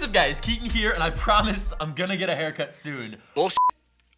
what's up guys, Keaton here, and I promise I'm gonna get a haircut soon. Bullshit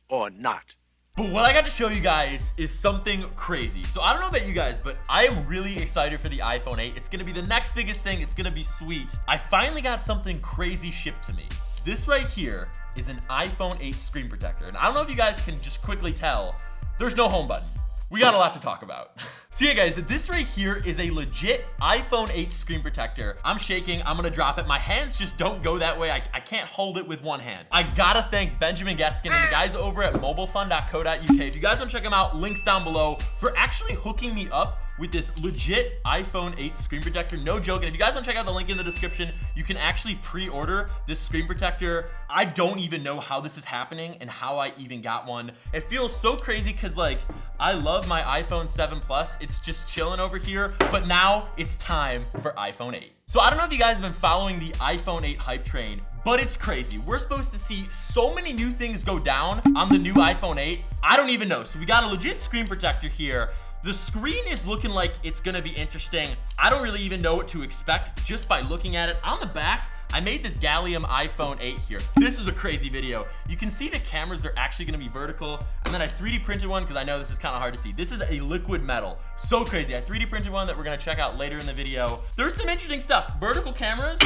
or not. But what I got to show you guys is something crazy. So I don't know about you guys, but I am really excited for the iPhone 8. It's gonna be the next biggest thing. It's gonna be sweet. I finally got something crazy shipped to me. This right here is an iPhone 8 screen protector. And I don't know if you guys can just quickly tell, there's no home button. We got a lot to talk about. So yeah guys, this right here is a legit iPhone 8 screen protector. I'm shaking, I'm gonna drop it. My hands just don't go that way. I can't hold it with one hand. I gotta thank Benjamin Geskin and the guys over at mobilefun.co.uk. If you guys wanna check them out, links down below, for actually hooking me up with this legit iPhone 8 screen protector. No joke. And if you guys want to check out the link in the description, you can actually pre-order this screen protector. I don't even know how this is happening and how I even got one. It feels so crazy because like I love my iPhone 7 Plus. It's just chilling over here, but now it's time for iPhone 8. So I don't know if you guys have been following the iPhone 8 hype train, but it's crazy. We're supposed to see so many new things go down on the new iPhone 8. I don't even know. So we got a legit screen protector here. The screen is looking like it's gonna be interesting. I don't really even know what to expect just by looking at it. On the back, I made this gallium iPhone 8 here. This was a crazy video. You can see the cameras, they're actually gonna be vertical. And then I 3D printed one because I know this is kind of hard to see. This is a liquid metal. So crazy. I 3D printed one that we're gonna check out later in the video. There's some interesting stuff. Vertical cameras,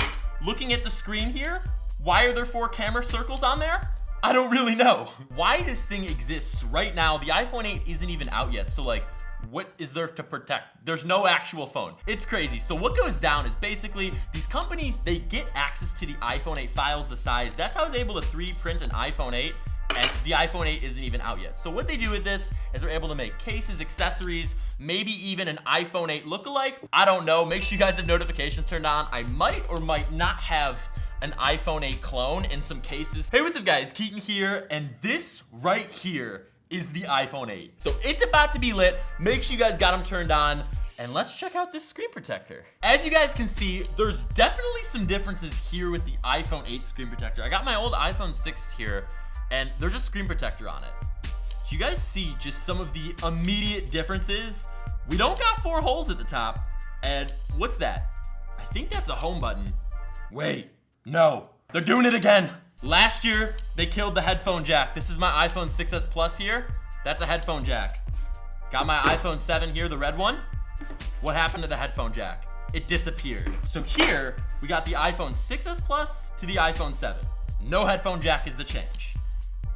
looking at the screen here. Why are there 4 camera circles on there? I don't really know. Why this thing exists right now, the iPhone 8 isn't even out yet. So like, what is there to protect? There's no actual phone. It's crazy. So what goes down is basically these companies, they get access to the iPhone 8 files, the size. That's how I was able to 3D print an iPhone 8, and the iPhone 8 isn't even out yet. So what they do with this is they're able to make cases, accessories, maybe even an iPhone 8 lookalike. I don't know. Make sure you guys have notifications turned on. I might or might not have an iPhone 8 clone in some cases. Hey, what's up guys? Keaton here, and this right here is the iPhone 8. So it's about to be lit. Make sure you guys got them turned on, and let's check out this screen protector. As you guys can see, there's definitely some differences here with the iPhone 8 screen protector. I got my old iPhone 6 here, and there's a screen protector on it. Do you guys see just some of the immediate differences? We don't got 4 holes at the top, and what's that? I think that's a home button. Wait, no, they're doing it again. Last year, they killed the headphone jack. This is my iPhone 6s Plus here. That's a headphone jack. Got my iPhone 7 here, the red one. What happened to the headphone jack? It disappeared. So here, we got the iPhone 6s Plus to the iPhone 7. No headphone jack is the change.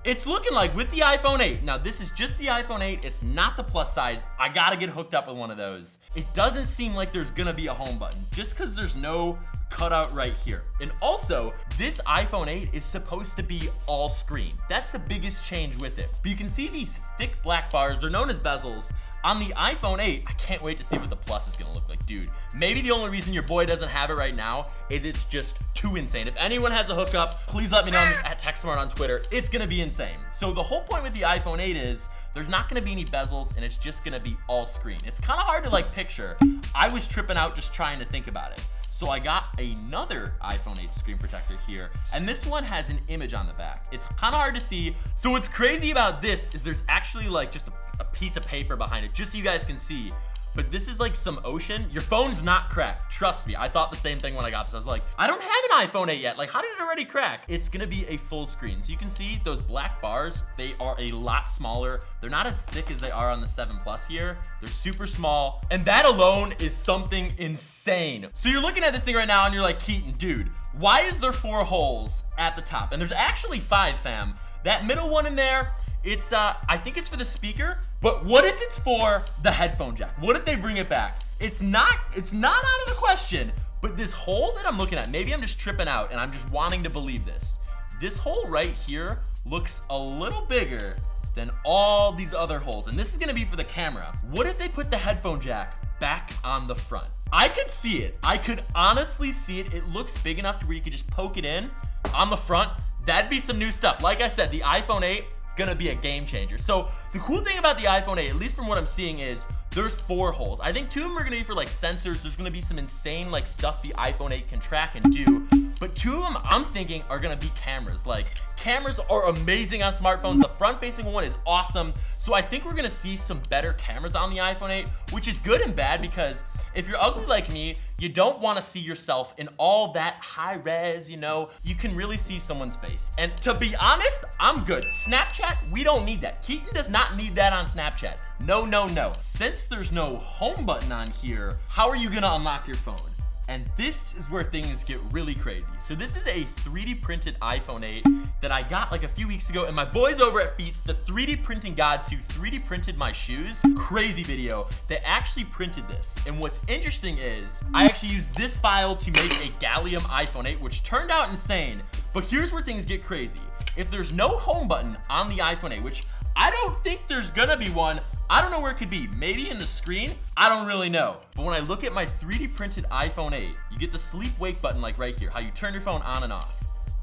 It's looking like with the iPhone 8, now this is just the iPhone 8, it's not the plus size. I gotta get hooked up with one of those. It doesn't seem like there's gonna be a home button just because there's no cutout right here. And also, this iPhone 8 is supposed to be all screen. That's the biggest change with it. But you can see these thick black bars, they're known as bezels. On the iPhone 8, I can't wait to see what the Plus is gonna look like. Dude, maybe the only reason your boy doesn't have it right now is it's just too insane. If anyone has a hookup, please let me know. I'm just at TechSmart on Twitter. It's gonna be insane. So the whole point with the iPhone 8 is there's not gonna be any bezels and it's just gonna be all screen. It's kind of hard to like picture. I was tripping out just trying to think about it. So I got another iPhone 8 screen protector here, and this one has an image on the back. It's kind of hard to see. So what's crazy about this is there's actually like just a piece of paper behind it, just so you guys can see. But this is like some ocean. Your phone's not cracked. Trust me, I thought the same thing when I got this. I was like, I don't have an iPhone 8 yet. Like, how did it already crack? It's gonna be a full screen. So you can see those black bars, they are a lot smaller. They're not as thick as they are on the 7 Plus here. They're super small. And that alone is something insane. So you're looking at this thing right now and you're like, Keaton, dude, why is there 4 holes at the top? And there's actually 5, fam. That middle one in there, it's I think it's for the speaker, but what if it's for the headphone jack? What if they bring it back? It's not out of the question, but this hole that I'm looking at, maybe I'm just tripping out and I'm just wanting to believe this. This hole right here looks a little bigger than all these other holes, and this is gonna be for the camera. What if they put the headphone jack back on the front? I could see it. I could honestly see it. It looks big enough to where you could just poke it in on the front. That'd be some new stuff. Like I said, the iPhone 8, it's gonna be a game changer. So The cool thing about the iPhone 8, at least from what I'm seeing, is there's 4 holes. I think 2 of them are gonna be for like sensors. There's gonna be some insane like stuff the iPhone 8 can track and do. But 2 of them I'm thinking are gonna be cameras. Like, cameras are amazing on smartphones. The front facing one is awesome. So I think we're gonna see some better cameras on the iPhone 8, which is good and bad because if you're ugly like me, you don't wanna see yourself in all that high res, you know? You can really see someone's face. And to be honest, I'm good. Snapchat, we don't need that. Keaton does not need that on Snapchat. No, no, no. Since there's no home button on here, how are you gonna unlock your phone? And this is where things get really crazy. So this is a 3D printed iPhone 8 that I got like a few weeks ago, and my boys over at Feats, the 3D printing gods who 3D printed my shoes, crazy video. They actually printed this. And what's interesting is I actually used this file to make a gallium iPhone 8, which turned out insane. But here's where things get crazy. If there's no home button on the iPhone 8, which I don't think there's gonna be one, I don't know where it could be. Maybe in the screen? I don't really know. But when I look at my 3D printed iPhone 8, you get the sleep wake button like right here, how you turn your phone on and off.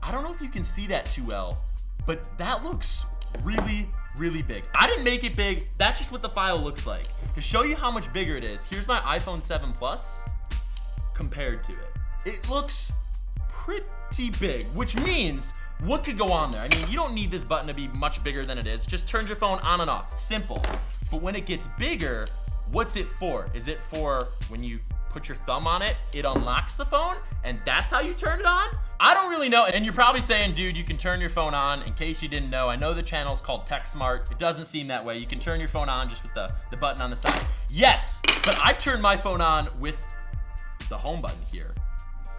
I don't know if you can see that too well, but that looks really, really big. I didn't make it big. That's just what the file looks like. To show you how much bigger it is, here's my iPhone 7 Plus compared to it. It looks pretty big, which means what could go on there? I mean, you don't need this button to be much bigger than it is. Just turns your phone on and off, simple. But when it gets bigger, what's it for? Is it for when you put your thumb on it, it unlocks the phone, and that's how you turn it on? I don't really know. And you're probably saying, dude, you can turn your phone on. In case you didn't know, I know the channel's called Tech Smart. It doesn't seem that way. You can turn your phone on just with the button on the side. Yes, but I turned my phone on with the home button here.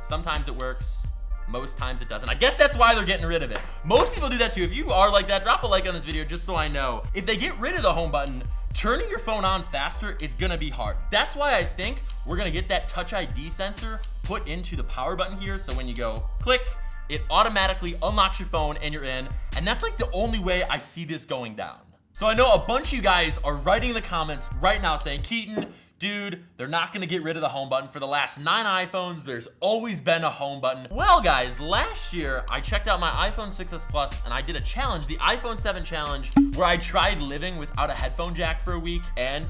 Sometimes it works. Most times it doesn't. I guess that's why they're getting rid of it. Most people do that too. If you are like that, drop a like on this video just so I know. If they get rid of the home button, turning your phone on faster is gonna be hard. That's why I think we're gonna get that Touch ID sensor put into the power button here. So when you go click, it automatically unlocks your phone and you're in. And that's like the only way I see this going down. So I know a bunch of you guys are writing in the comments right now saying, Keaton, dude, they're not gonna get rid of the home button. For the last 9 iPhones, there's always been a home button. Well, guys, last year, I checked out my iPhone 6s Plus and I did a challenge, the iPhone 7 challenge, where I tried living without a headphone jack for a week, and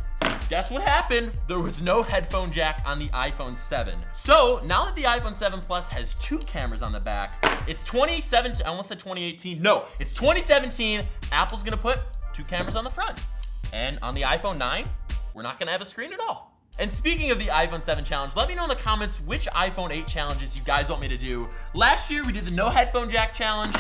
guess what happened? There was no headphone jack on the iPhone 7. So, now that the iPhone 7 Plus has 2 cameras on the back, it's 2017, I almost said 2018, no, it's 2017, Apple's gonna put 2 cameras on the front. And on the iPhone 9, we're not gonna have a screen at all. And speaking of the iPhone 7 challenge, let me know in the comments which iPhone 8 challenges you guys want me to do. Last year, we did the no headphone jack challenge.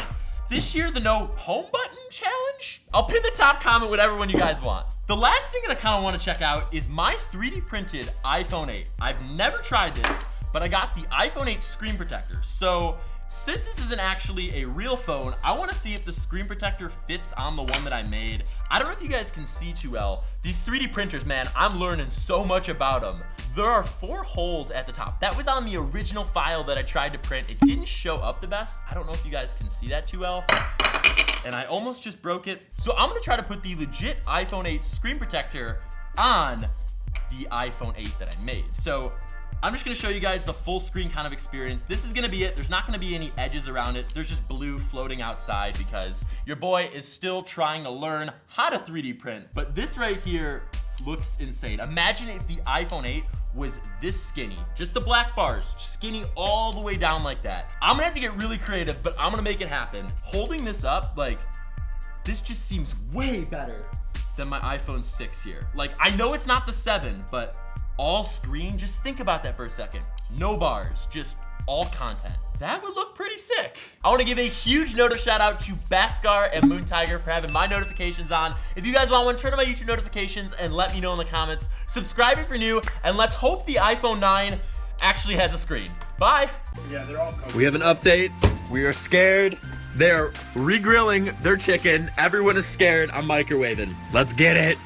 This year, the no home button challenge? I'll pin the top comment, whatever one you guys want. The last thing that I kind of want to check out is my 3D printed iPhone 8. I've never tried this, but I got the iPhone 8 screen protector. So since this isn't actually a real phone, I want to see if the screen protector fits on the one that I made. I don't know if you guys can see too well. These 3D printers, man, I'm learning so much about them. There are 4 holes at the top. That was on the original file that I tried to print. It didn't show up the best. I don't know if you guys can see that too well. And I almost just broke it. So I'm gonna try to put the legit iPhone 8 screen protector on the iPhone 8 that I made. So I'm just gonna show you guys the full screen kind of experience. This is gonna be it. There's not gonna be any edges around it. There's just blue floating outside because your boy is still trying to learn how to 3D print. But this right here looks insane. Imagine if the iPhone 8 was this skinny, just the black bars, skinny all the way down like that. I'm gonna have to get really creative, but I'm gonna make it happen. Holding this up, like, this just seems way better than my iPhone 6 here. Like, I know it's not the 7, but all screen, just think about that for a second. No bars, just all content. That would look pretty sick. I wanna give a huge notice shout out to Baskar and Moon Tiger for having my notifications on. If you guys want one, turn on my YouTube notifications and let me know in the comments. Subscribe if you're new, and let's hope the iPhone 9 actually has a screen. Bye. Yeah, they're all covered. We have an update. We are scared. They're re-grilling their chicken. Everyone is scared. I'm microwaving. Let's get it.